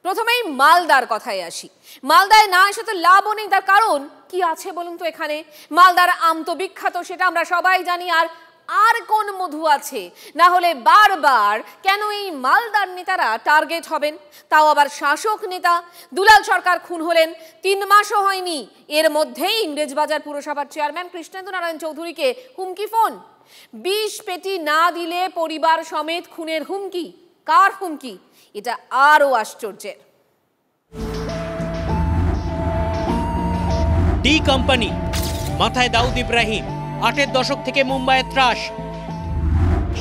প্রথমেই মালদার কথায় আসি। মালদায় না এসে তো লাভও নেই, তার কারণ কি আছে বলুন তো? এখানে মালদার আম তো বিখ্যাত, সেটা আমরা সবাই জানি। আর কোন মধু আছে? না হলে বারবার কেন এই মালদার নেতারা টার্গেট হবেন, তাও আবার শাসক নেতা? দুলাল সরকার খুন হলেন 3 মাসও হয়নি, এর মধ্যেই ইংরেজবাজার পুরসভার চেয়ারম্যান কৃষ্ণেন্দু নারায়ণ চৌধুরীকে হুমকি ফোন। 20 পেটি না দিলে পরিবার সমেত খুনের হুমকি। কার হুমকি? এটা আরও আশ্চর্যের। ডি কোম্পানি, মাথায় দাউদ ইব্রাহিম। 8-এর দশক থেকে মুম্বাইয়ের ত্রাস।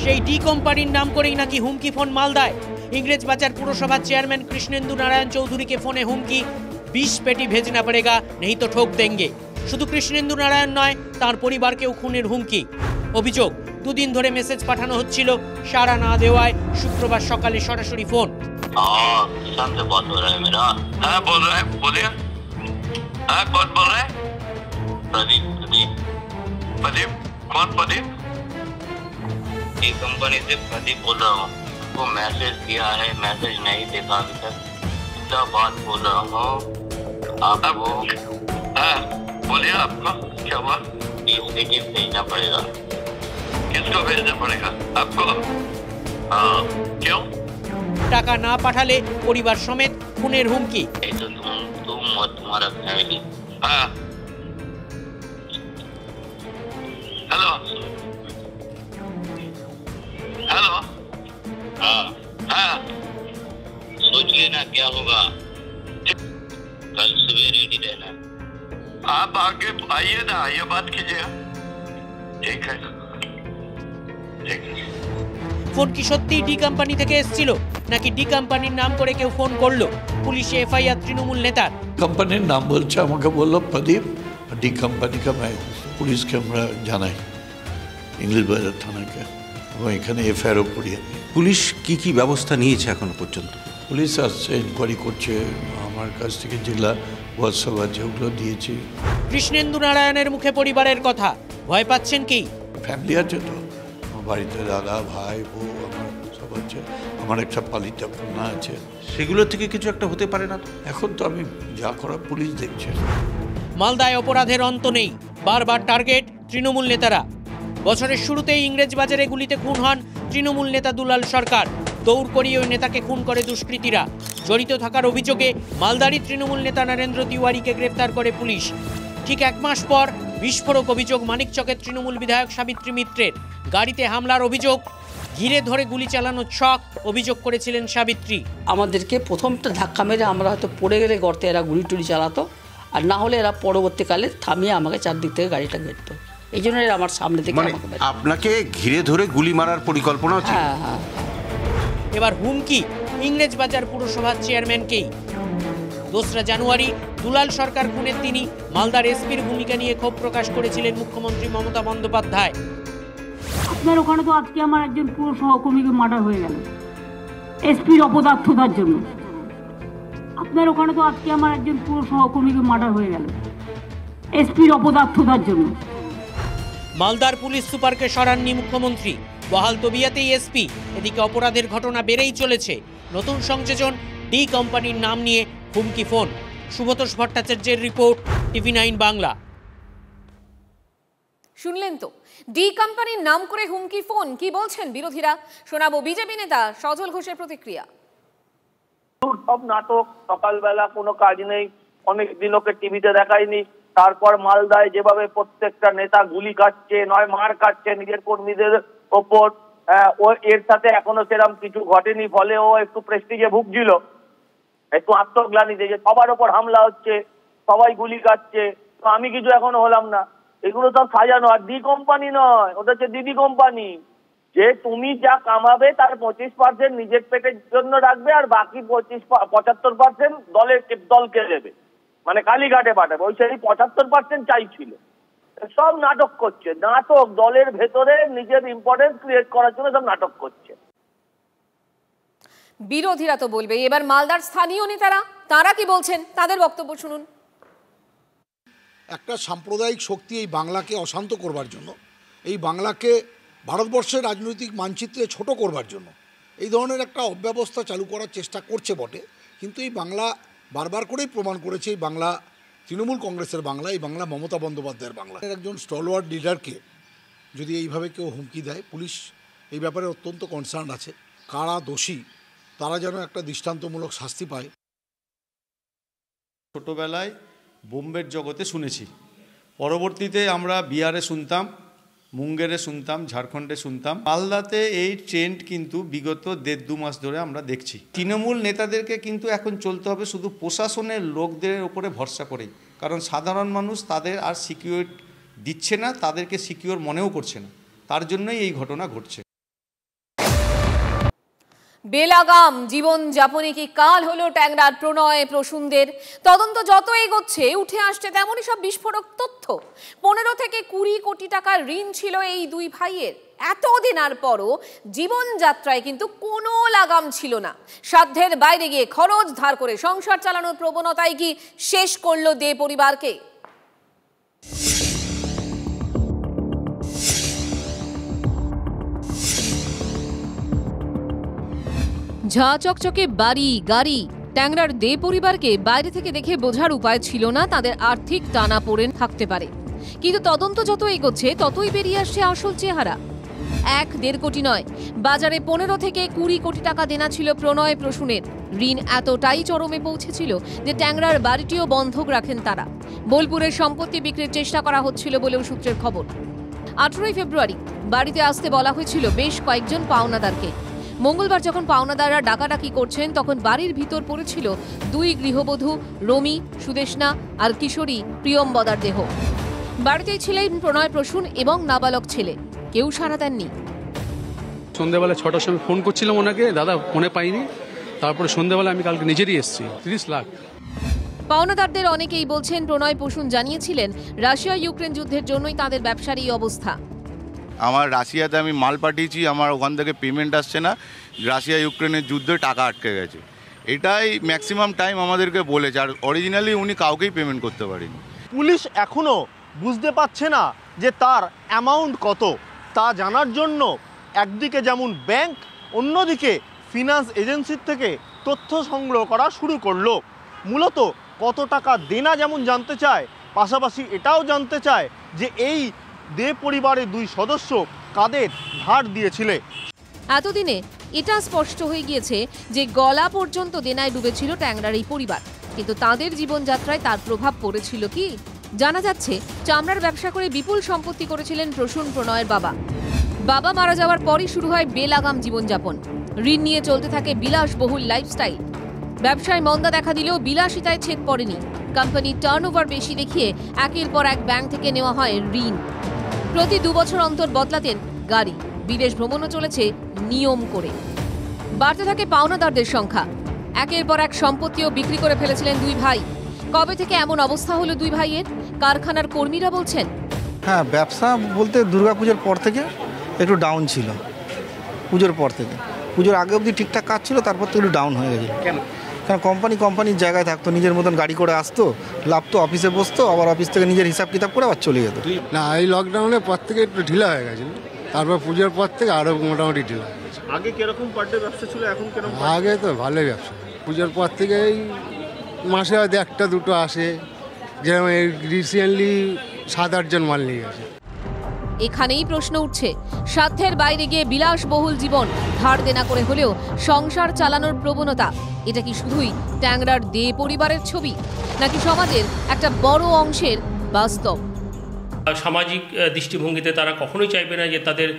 সেই ডি কোম্পানির নাম করেই নাকি হুমকি ফোন মালদায়। ইংরেজবাজার পুরসভার চেয়ারম্যান কৃষ্ণেন্দু নারায়ণ চৌধুরীকে ফোনে হুমকি, 20 পেটি ভেজনা পড়েগা, নেই তো ঠোক দেঙ্গে। শুধু কৃষ্ণেন্দু নারায়ণ নয়, তার পরিবারকেও খুনের হুমকি। অভিযোগ, 2 দিন ধরে মেসেজ পাঠানো হচ্ছিল, সাড়া না দেওয়ায় শুক্রবার সকালে সরাসরি ফোন। प्रदीप, कौन प्रदीप? ये कंपनी से प्रदीप बोल रहा हूँ। वो मैसेज किया है, मैसेज नहीं देखा अभी तक। क्या बात बोल रहा हूँ आप वो? हाँ बोलिए, आपको क्या हुआ? देखिए भेजना पड़ेगा। किसको भेजना पड़ेगा आपको? क्यों? টাকা না পাঠালে পরিবার সমেত খুনের হুমকি। तो तुम और तुम्हारा फैमिली। हाँ हेलो हेलो। हाँ हाँ सोच लेना क्या होगा, कल सुबह रेडी रहना। आप आगे आइए ना, ये बात कीजिए। ठीक है ठीक है। ফোন কি সত্যি ডি কোম্পানি থেকে এসেছিল, নাকি ডি কোম্পানির নাম করে কেউ ফোন করলো? পুলিশে এফআইআর তৃণমূল নেতার। কোম্পানির নাম বলছে, আমাকে বললো প্রদীপ, ডি কোম্পানি কা পুলিশকে আমরা জানাই, ইংরেজবাজার থানাকে, এবং এখানে এফআইআরও করিয়ে। পুলিশ কি কি ব্যবস্থা নিয়েছে এখনো পর্যন্ত? পুলিশ আসছে, ইনকোয়ারি করছে, আমার কাছ থেকে জেলা হোয়াটসঅ্যাপ আছে ওগুলো দিয়েছি। কৃষ্ণেন্দু নারায়ণের মুখে পরিবারের কথা, ভয় পাচ্ছেন কি? ফ্যামিলি আছে তো, আমার বাড়িতে দাদা ভাই বউ আমার সব আছে, আমার একটা পালিত কন্যা আছে। সেগুলো থেকে কিছু একটা হতে পারে না? এখন তো আমি যা করা পুলিশ দেখছে। মালদায় অপরাধের অন্ত নেই, বারবার টার্গেট তৃণমূল নেতারা। বছরের শুরুতেই ইংরেজবাজারে গুলিতে খুন হন তৃণমূল নেতা দুলাল সরকার। দৌড় করিয়ে ওই নেতাকে খুন করে দুষ্কৃতীরা। জড়িত থাকার অভিযোগে মালদারি তৃণমূল নেতা নরেন্দ্র তিওয়ারিকে গ্রেফতার করে পুলিশ। ঠিক 1 মাস পর বিস্ফোরক অভিযোগ মানিকচকের তৃণমূল বিধায়ক সাবিত্রী মিত্রের। গাড়িতে হামলার অভিযোগ, ঘিরে ধরে গুলি চালানোর ছক অভিযোগ করেছিলেন সাবিত্রী। আমাদেরকে প্রথমটা ধাক্কা মেরে আমরা হয়তো পড়ে গেলে গর্তে এরা গুলি টুলি চালাতো, আর না হলে এরা পরবর্তীকালে থামিয়ে আমাকে চারদিক থেকে গাড়িটা ঘেরত। এই জন্য এরা আমার সামনে থেকে আপনাকে ঘিরে ধরে গুলি মারার পরিকল্পনা ছিল? হ্যাঁ হ্যাঁ। এবার হুমকি ইংরেজবাজার পুরসভার চেয়ারম্যানকেই। 2রা জানুয়ারি দুলাল সরকার খুনের তিনি মালদার এসপির ভূমিকা নিয়ে ক্ষোভ প্রকাশ করেছিলেন মুখ্যমন্ত্রী মমতা বন্দ্যোপাধ্যায়। আপনার ওখানে তো আজকে আমার একজন পুরো সহকর্মীকে মার্ডার হয়ে গেল এসপির অপদার্থতার জন্য। আপনার ওখানে তো আজকে আমার একজন পুরো সহকর্মীকে মার্ডার হয়ে গেল এসপির অপদার্থতার জন্য। মালদার পুলিশ সুপারকে সরাননি মুখ্যমন্ত্রী, বহাল তবিয়াতেই এসপি। এদিকে অপরাধের ঘটনা বেড়েই চলেছে। নতুন সংযোজন, ডি কোম্পানির নাম নিয়ে হুমকি ফোন। সুব্রতোষ ভট্টাচার্যের রিপোর্ট, TV9 বাংলা। শুনলেন তো, ডি কোম্পানির নাম করে হুমকি ফোন। কি বলছেন বিরোধীরা, শোনাবো বিজেপি নেতা সজল ঘোষের প্রতিক্রিয়া। সব নাটক, সকালবেলা কোনো কাজ নেই, অনেক দিন ওকে টিভিতে দেখায়নি, তারপর মালদায় যেভাবে প্রত্যেকটা নেতা গুলি খাচ্ছে, নয় মার খাচ্ছে নিজের কর্মীদের ওপর, ও এর সাথে এখনো সেরকম কিছু ঘটেনি, ফলে ও একটু প্রেস্টিজে ভুগছিল, একটু আত্মগ্লানিতে, যে সবার ওপর হামলা হচ্ছে, সবাই গুলি খাচ্ছে, তো আমি কিছু এখনো হলাম না। এগুলো সব সাজানো। আর ডি কোম্পানি নয়, ওটা হচ্ছে দিদি কোম্পানি। যে তুমি যা কামাবে তার 25% নিজের পেটের জন্য রাখবে, আর বাকি 75% দলকে দেবে, মানে কালীঘাটে পাঠাবে। ওই সেই 75% চাইছিল। সব নাটক করছে, নাটক, দলের ভেতরে নিজের ইম্পর্টেন্স ক্রিয়েট করার জন্য সব নাটক করছে। বিরোধীরা তো বলবে, এবার মালদার স্থানীয় নেতারা তারা কি বলছেন, তাদের বক্তব্য শুনুন। একটা সাম্প্রদায়িক শক্তি এই বাংলাকে অশান্ত করবার জন্য, এই বাংলাকে ভারতবর্ষের রাজনৈতিক মানচিত্রে ছোট করবার জন্য এই ধরনের একটা অব্যবস্থা চালু করার চেষ্টা করছে বটে, কিন্তু এই বাংলা বারবার করেই প্রমাণ করেছে এই বাংলা তৃণমূল কংগ্রেসের বাংলা, এই বাংলা মমতা বন্দ্যোপাধ্যায়ের বাংলা। একজন স্টলওয়ার্ড লিডারকে যদি এইভাবে কেউ হুমকি দেয়, পুলিশ এই ব্যাপারে অত্যন্ত কনসার্ন আছে। কারা দোষী তারা যেন একটা দৃষ্টান্তমূলক শাস্তি পায়। ছোটোবেলায় বোম্বের জগতে শুনেছি, পরবর্তীতে আমরা বিহারে শুনতাম, মুঙ্গেরে শুনতাম, ঝাড়খণ্ডে শুনতাম। মালদাতে এই ট্রেন্ড কিন্তু বিগত 1.5-2 মাস ধরে আমরা দেখছি। তৃণমূল নেতাদেরকে কিন্তু এখন চলতে হবে শুধু প্রশাসনের লোকদের উপরে ভরসা করেই, কারণ সাধারণ মানুষ তাদের আর সিকিউর দিচ্ছে না, তাদেরকে সিকিউর মনেও করছে না, তার জন্যই এই ঘটনা ঘটছে। বেলাগাম জীবন যাপনে কি কাল হলো ট্যাংরার প্রণয় প্রসূনদের? তদন্ত যত এগোচ্ছে উঠে আসছে তেমনই সব বিস্ফোরক তথ্য। 15 থেকে 20 কোটি টাকার ঋণ ছিল এই দুই ভাইয়ের। এতদিনের পরও জীবনযাত্রায় কিন্তু কোনো লাগাম ছিল না। সাধ্যের বাইরে গিয়ে খরচ ধার করে সংসার চালানোর প্রবণতাই কি শেষ করলো দে পরিবারকে? ঝা চকচকে বাড়ি গাড়ি ট্যাংরার দে পরিবারকে বাইরে থেকে দেখে বোঝার উপায় ছিল না তাদের আর্থিক টানাপোড়েন থাকতে পারে। কিন্তু তদন্ত যত এগোচ্ছে ততই বেরিয়ে আসছে আসল চেহারা। 1-1.5 কোটি নয়, বাজারে 15 থেকে 20 কোটি টাকা দেনা ছিল প্রণয় প্রসূনের। ঋণ এতটাই চরমে পৌঁছেছিল যে ট্যাংরার বাড়িটিও বন্ধক রাখেন তারা। বোলপুরের সম্পত্তি বিক্রির চেষ্টা করা হচ্ছিল বলেও সূত্রের খবর। 18 ফেব্রুয়ারি বাড়িতে আসতে বলা হয়েছিল বেশ কয়েকজন পাওনাদারকে। মঙ্গলবার যখন পাওনাদাররা ডাকাডাকি করছেন তখন বাড়ির ভিতর পড়েছিল 2 গৃহবধূ রমি, সুদেশনা আর কিশোরী প্রিয়ম্বদার দেহ। বাড়িতেই ছিলেন প্রণয় প্রসূন এবং নাবালক ছেলে। কেউ সাড়া দেননি। সন্ধ্যাবেলা 6টার সময় ফোন করছিলাম ওনাকে, দাদা ফোনে পাইনি। তারপরে সন্ধ্যাবেলা আমি কালকে নিজেরই এসেছি। 30 লাখ। পাওনাদারদের অনেকেই বলছেন প্রণয় প্রসূন জানিয়েছিলেন রাশিয়া ইউক্রেন যুদ্ধের জন্যই তাদের ব্যবসার এই অবস্থা। আমার রাশিয়াতে আমি মাল পাঠিয়েছি, আমার ওখান থেকে পেমেন্ট আসছে না, রাশিয়া ইউক্রেনের যুদ্ধে টাকা আটকে গেছে। এটাই ম্যাক্সিমাম টাইম আমাদেরকে বলেছে, আর অরিজিনালি উনি কাউকেই পেমেন্ট করতে পারেনি। পুলিশ এখনও বুঝতে পারছে না যে তার অ্যামাউন্ট কত। তা জানার জন্য একদিকে যেমন ব্যাংক, অন্যদিকে ফিনান্স এজেন্সির থেকে তথ্য সংগ্রহ করা শুরু করলো। মূলত কত টাকা দেনা যেমন জানতে চায়, পাশাপাশি এটাও জানতে চায় যে এই দে পরিবারের 2 সদস্য কাদের ধার দিয়েছিলে। এতদিনে এটা স্পষ্ট হয়ে গিয়েছে যে গলা পর্যন্ত দেনায় ডুবেছিল ট্যাংরার এই পরিবার। কিন্তু তাদের জীবনযাত্রায় তার প্রভাব পড়েছিল কি? জানা যাচ্ছে চামড়ার ব্যবসা করে বিপুল সম্পত্তি করেছিলেন প্রসূন প্রণয়ের বাবা। বাবা মারা যাওয়ার পরই শুরু হয় বেলাগাম জীবনযাপন। ঋণ নিয়ে চলতে থাকে বিলাসবহুল লাইফস্টাইল। ব্যবসায় মন্দা দেখা দিলেও বিলাসিতায় ছেদ পড়েনি। কোম্পানির টার্নওভার বেশি দেখিয়ে একের পর এক ব্যাংক থেকে নেওয়া হয় ঋণ। প্রতি 2 বছর অন্তর বদলাতেন গাড়ি। বিদেশ ভ্রমণও চলেছে নিয়ম করে। বাড়তে থাকে পাওনাদারদের সংখ্যা। একের পর এক সম্পত্তিও বিক্রি করে ফেলেছিলেন 2 ভাই। কবে থেকে এমন অবস্থা হলো 2 ভাইয়ের? কারখানার কর্মীরা বলছেন, হ্যাঁ, ব্যবসা বলতে দুর্গাপুজোর পর থেকে একটু ডাউন ছিল। পুজোর পর থেকে, পুজোর আগে অবধি ঠিকঠাক কাজ ছিল, তারপর তো একটু ডাউন হয়ে গেছিল। কারণ কোম্পানির জায়গায় থাকতো, নিজের মতন গাড়ি করে আসতো, লাভতো, অফিসে বসতো, আবার অফিস থেকে নিজের হিসাব কিতাব করে আবার চলে যেত। না, এই লকডাউনের পর থেকে একটু ঢিলা হয়ে গেছিল, তারপর পুজোর পর থেকে আরও মোটামুটি ঢিলা হয়ে গেছে। আগে কিরকম পার ডে ব্যবসা ছিল, এখন কিরকম? আগে তো ভালোই ব্যবসা। পুজোর পর থেকে এই মাসে হয়তো 1-2 আসে, যেমন রিসেন্টলি 7-8 জন মাল নিয়ে গেছে। এখানেই প্রশ্ন উঠছে, সাধ্যের বাইরে গিয়ে বিলাসবহুল জীবন, ধার দেনা করে হলেও সংসার চালানোর প্রবণতা, এটা কি শুধুই ট্যাংরার দে পরিবারের ছবি, নাকি সমাজের একটা বড় অংশের বাস্তব? সামাজিক দৃষ্টিভঙ্গিতে তারা কখনোই চাইবে না যে তাদের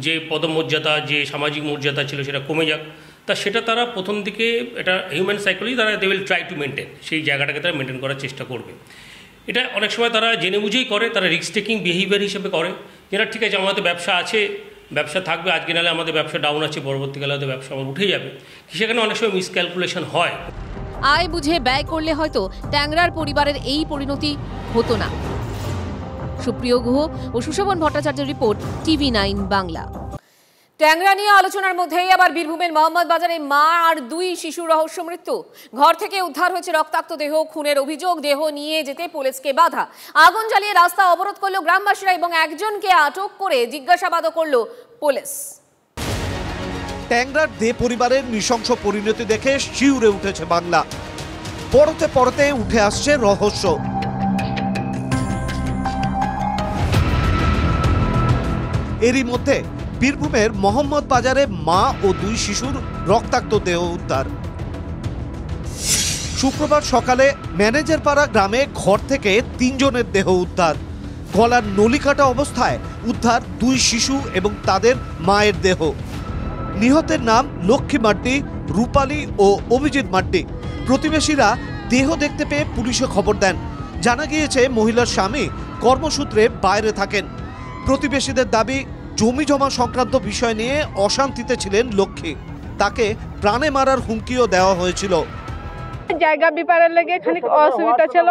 যে পদমর্যাদা, যে সামাজিক মর্যাদা ছিল সেটা কমে যাক। তা সেটা তারা প্রথম দিকে, এটা হিউম্যান সাইকোলজি, তারা they will try to maintain, সেই জায়গাটাকে তারা মেনটেন করার চেষ্টা করবে। এটা অনেক সময় তারা জেনে বুঝেই করে, তারা রিস্ক টেকিং বিহেভিয়ার হিসেবে করে, যেটা ঠিক আছে আমাদের ব্যবসা আছে, ব্যবসা থাকবে, আজকে নাহলে আমাদের ব্যবসা ডাউন আছে, পরবর্তীকালে হয়তো ব্যবসা আবার উঠে যাবে। সেখানে অনেক সময় মিসক্যালকুলেশন হয়। আয় বুঝে ব্যয় করলে হয়তো ট্যাংরার পরিবারের এই পরিণতি হতো না। সুপ্রিয় গুহ ও সুশোভন ভট্টাচার্যের রিপোর্ট, TV9 বাংলা। ট্যাংরা নিয়ে আলোচনার মধ্যেই আবার বীরভূমের মোহাম্মদ বাজারে মা আর 2 শিশুর রহস্য মৃত্যু। ঘর থেকে উদ্ধার হয়েছে রক্তাক্ত দেহ। খুনের অভিযোগ, দেহ নিয়ে যেতে পুলিশকে বাধা। আগুন জ্বালিয়ে রাস্তা অবরোধ করলো গ্রামবাসীরা এবং একজনকে আটক করে জিজ্ঞাসাবাদও করলো পুলিশ। ট্যাংরার দে পরিবারের নৃশংস পরিণতি দেখে শিউরে উঠেছে বাংলা। পরতে পরতে উঠে আসছে রহস্য। এরই মধ্যে বীরভূমের মোহাম্মদ বাজারে মা ও 2 শিশুর রক্তাক্ত দেহ উদ্ধার। শুক্রবার সকালে ম্যানেজারপাড়া গ্রামে ঘর থেকে 3 জনের দেহ উদ্ধার। গলার নলি কাটা অবস্থায় উদ্ধার 2 শিশু এবং তাদের মায়ের দেহ। নিহতের নাম লক্ষ্মী মাড্ডি, রূপালী ও অভিজিৎ মাড্ডি। প্রতিবেশীরা দেহ দেখতে পেয়ে পুলিশে খবর দেন। জানা গিয়েছে মহিলার স্বামী কর্মসূত্রে বাইরে থাকেন। প্রতিবেশীদের দাবি, জমি জমা সংক্রান্ত বিষয় নিয়ে অশান্তিতে ছিলেন লক্ষ্মী। তাকে প্রাণে মারার হুমকিও দেওয়া হয়েছিল। জায়গা ব্যাপারের লেগে খানিক অসুবিধা ছিল।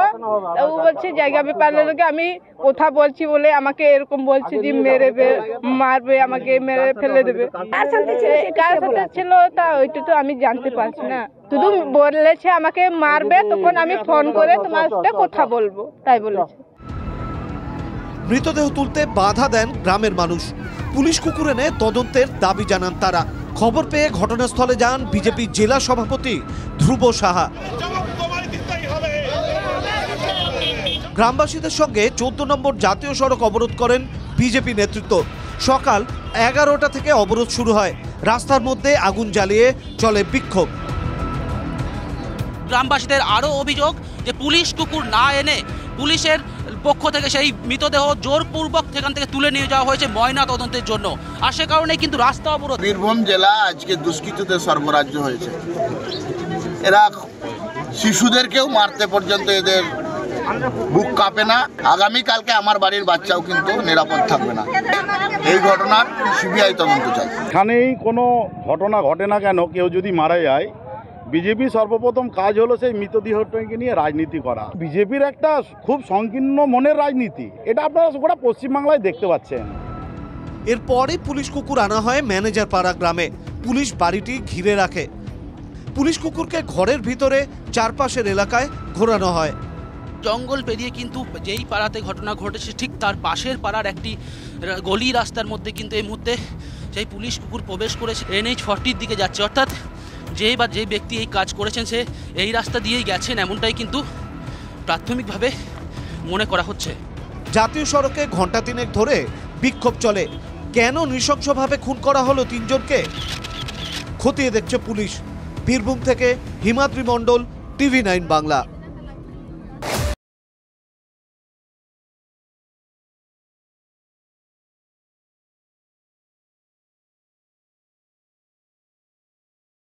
ও বলছে জায়গা ব্যাপারের লেগে আমি কথা বলছি বলে আমাকে এরকম বলছে যে মেরে মারবে, আমাকে মেরে ফেলে দেবে। কার সাথে ছিল তা ওইটা তো আমি জানতে পারছি না। শুধু বলেছে আমাকে মারবে, তখন আমি ফোন করে তোমার সাথে কথা বলবো, তাই বলেছে। মৃতদেহ তুলতে বাধা দেন গ্রামের মানুষ। পুলিশ কুকুর এনে তদন্তের দাবি জানান তারা। খবর পেয়ে ঘটনাস্থলে যান বিজেপি জেলা সভাপতি ধ্রুব সাহা। গ্রামবাসীদের সঙ্গে 14 নম্বর জাতীয় সড়ক অবরোধ করেন বিজেপি নেতৃত্ব। সকাল 11টা থেকে অবরোধ শুরু হয়। রাস্তার মধ্যে আগুন জ্বালিয়ে চলে বিক্ষোভ। গ্রামবাসীদের আরও অভিযোগ যে পুলিশ কুকুর না এনে পুলিশের পক্ষ থেকে সেই মৃতদেহ জোরপূর্বক সেখান থেকে তুলে নিয়ে যাওয়া হয়েছে ময়না তদন্তের জন্য। আর সে কারণে কিন্তু রাস্তা অবরোধ। বীরভূম জেলা আজকে দুষ্কৃতীদের সর্বরাজ্য হয়েছে। এরা শিশুদেরকেও মারতে পর্যন্ত এদের বুক কাঁপে না। আগামীকালকে আমার বাড়ির বাচ্চাও কিন্তু নিরাপদ থাকবে না। এই ঘটনার সিবিআই তদন্ত চাই। এখানেই কোনো ঘটনা ঘটে না কেন, কেউ যদি মারা যায়, বিজেপি সর্বপ্রথম কাজ হলো সেই মৃতদেহটাকে নিয়ে রাজনীতি করা। বিজেপির একটা খুব সংকীর্ণ মনের রাজনীতি, এটা আপনারা গোটা পশ্চিমবাংলায় দেখতে পাচ্ছেন। এরপরে পুলিশ কুকুর আনা হয় ম্যানেজারপাড়া গ্রামে। পুলিশ বাড়িটি ঘিরে রাখে। পুলিশ কুকুরকে ঘরের ভিতরে চারপাশের এলাকায় ঘোরানো হয়। জঙ্গল পেরিয়ে কিন্তু যেই পাড়াতে ঘটনা ঘটেছে ঠিক তার পাশের পাড়ার একটি গলি রাস্তার মধ্যে কিন্তু এই মুহূর্তে সেই পুলিশ কুকুর প্রবেশ করেছে। NH-40 দিকে যাচ্ছে, অর্থাৎ যে ব্যক্তি এই কাজ করেছেন সে এই রাস্তা দিয়েই গেছেন, এমনটাই কিন্তু প্রাথমিকভাবে মনে করা হচ্ছে। জাতীয় সড়কে ঘণ্টা 3 ধরে বিক্ষোভ চলে। কেন নৃশংসভাবে খুন করা হলো 3 জনকে খতিয়ে দেখছে পুলিশ। বীরভূম থেকে হিমাদ্রি মণ্ডল, TV9 বাংলা।